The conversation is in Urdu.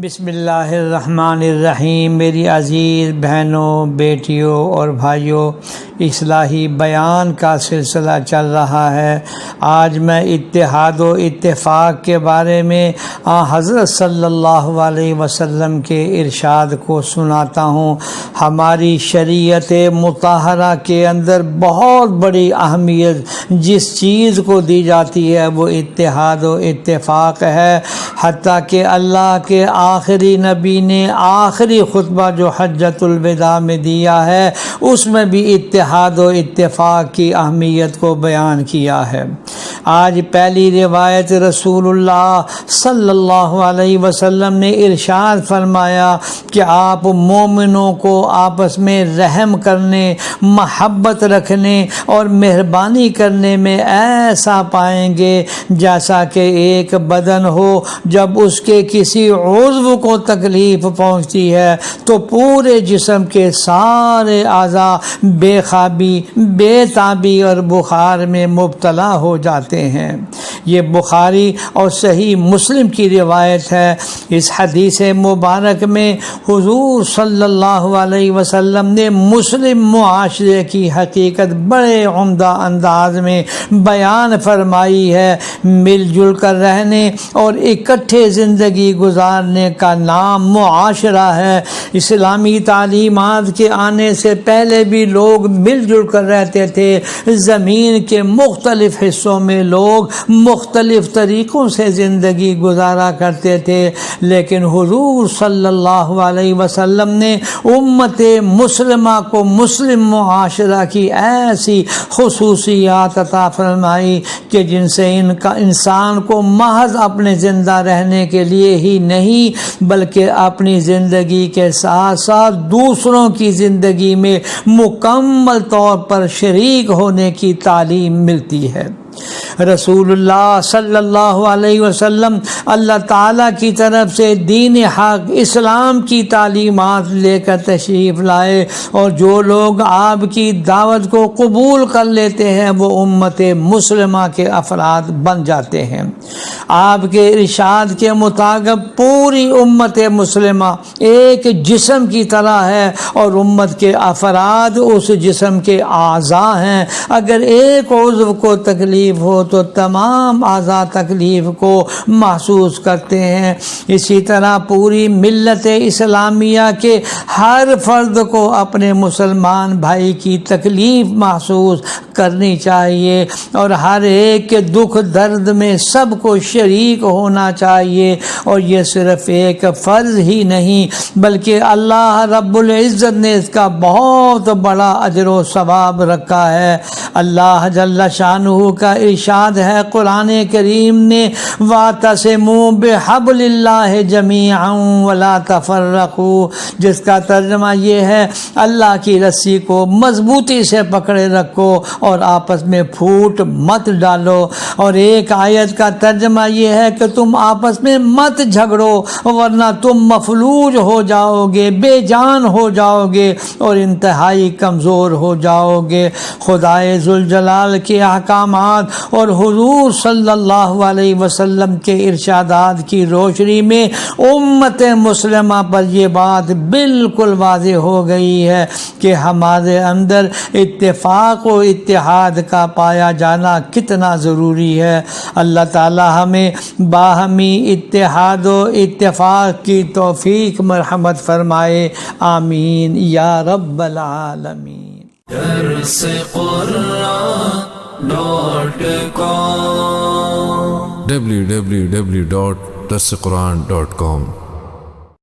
بسم اللہ الرحمن الرحیم۔ میری عزیز بہنوں، بیٹیوں اور بھائیوں، اصلاحی بیان کا سلسلہ چل رہا ہے۔ آج میں اتحاد و اتفاق کے بارے میں حضرت صلی اللہ علیہ وسلم کے ارشاد کو سناتا ہوں۔ ہماری شریعت مطہرہ کے اندر بہت بڑی اہمیت جس چیز کو دی جاتی ہے وہ اتحاد و اتفاق ہے، حتیٰ کہ اللہ کے آخری نبی نے آخری خطبہ جو حجۃ الوداع میں دیا ہے اس میں بھی اتحاد و اتفاق کی اہمیت کو بیان کیا ہے۔ آج پہلی روایت رسول اللہ صلی اللہ علیہ وسلم نے ارشاد فرمایا کہ آپ مومنوں کو آپس میں رحم کرنے، محبت رکھنے اور مہربانی کرنے میں ایسا پائیں گے جیسا کہ ایک بدن ہو، جب اس کے کسی عضو کو تکلیف پہنچتی ہے تو پورے جسم کے سارے اعضاء بے خوابی، بے تابی اور بخار میں مبتلا ہو جاتے ہیں۔ یہ بخاری اور صحیح مسلم کی روایت ہے۔ اس حدیث مبارک میں حضور صلی اللہ علیہ وسلم نے مسلم معاشرے کی حقیقت بڑے عمدہ انداز میں بیان فرمائی ہے۔ مل جل کر رہنے اور اکٹھے زندگی گزارنے کا نام معاشرہ ہے۔ اسلامی تعلیمات کے آنے سے پہلے بھی لوگ مل جل کر رہتے تھے۔ زمین کے مختلف حصوں میں لوگ مختلف طریقوں سے زندگی گزارا کرتے تھے، لیکن حضور صلی اللہ علیہ وسلم نے امت مسلمہ کو مسلم معاشرہ کی ایسی خصوصیات عطا فرمائی کہ جن سے انسان کو محض اپنے زندہ رہنے کے لیے ہی نہیں بلکہ اپنی زندگی کے ساتھ ساتھ دوسروں کی زندگی میں مکمل طور پر شریک ہونے کی تعلیم ملتی ہے۔ رسول اللہ صلی اللہ علیہ وسلم اللہ تعالیٰ کی طرف سے دین حق اسلام کی تعلیمات لے کر تشریف لائے، اور جو لوگ آپ کی دعوت کو قبول کر لیتے ہیں وہ امت مسلمہ کے افراد بن جاتے ہیں۔ آپ کے ارشاد کے مطابق پوری امت مسلمہ ایک جسم کی طرح ہے اور امت کے افراد اس جسم کے اعضاء ہیں۔ اگر ایک عضو کو تکلیف ہو تو تمام اعضاء تکلیف کو محسوس کرتے ہیں۔ اسی طرح پوری ملت اسلامیہ کے ہر فرد کو اپنے مسلمان بھائی کی تکلیف محسوس کرنی چاہیے اور ہر ایک کے دکھ درد میں سب کو شریک ہونا چاہیے، اور یہ صرف ایک فرض ہی نہیں بلکہ اللہ رب العزت نے اس کا بہت بڑا اجر و ثواب رکھا ہے۔ اللہ جل شانہ کا ارشاد ہے قرآن کریم نے، وَاعْتَصِمُوا بِحَبْلِ اللَّهِ جَمِيعًا وَلَا تَفَرَّقُوا، جس کا ترجمہ یہ ہے اللہ کی رسی کو مضبوطی سے پکڑے رکھو اور آپس میں پھوٹ مت ڈالو۔ اور ایک آیت کا ترجمہ یہ ہے کہ تم آپس میں مت جھگڑو ورنہ تم مفلوج ہو جاؤ گے، بے جان ہو جاؤ گے اور انتہائی کمزور ہو جاؤ گے۔ خدائے ذوالجلال کے احکامات اور حضور صلی اللہ علیہ وسلم کے ارشادات کی روشنی میں امت مسلمہ پر یہ بات بالکل واضح ہو گئی ہے کہ ہمارے اندر اتفاق و اتحاد کا پایا جانا کتنا ضروری ہے۔ اللہ تعالی ہمیں باہمی اتحاد و اتفاق کی توفیق مرحمت فرمائے، آمین یا رب العالمین۔ www.darsequran.com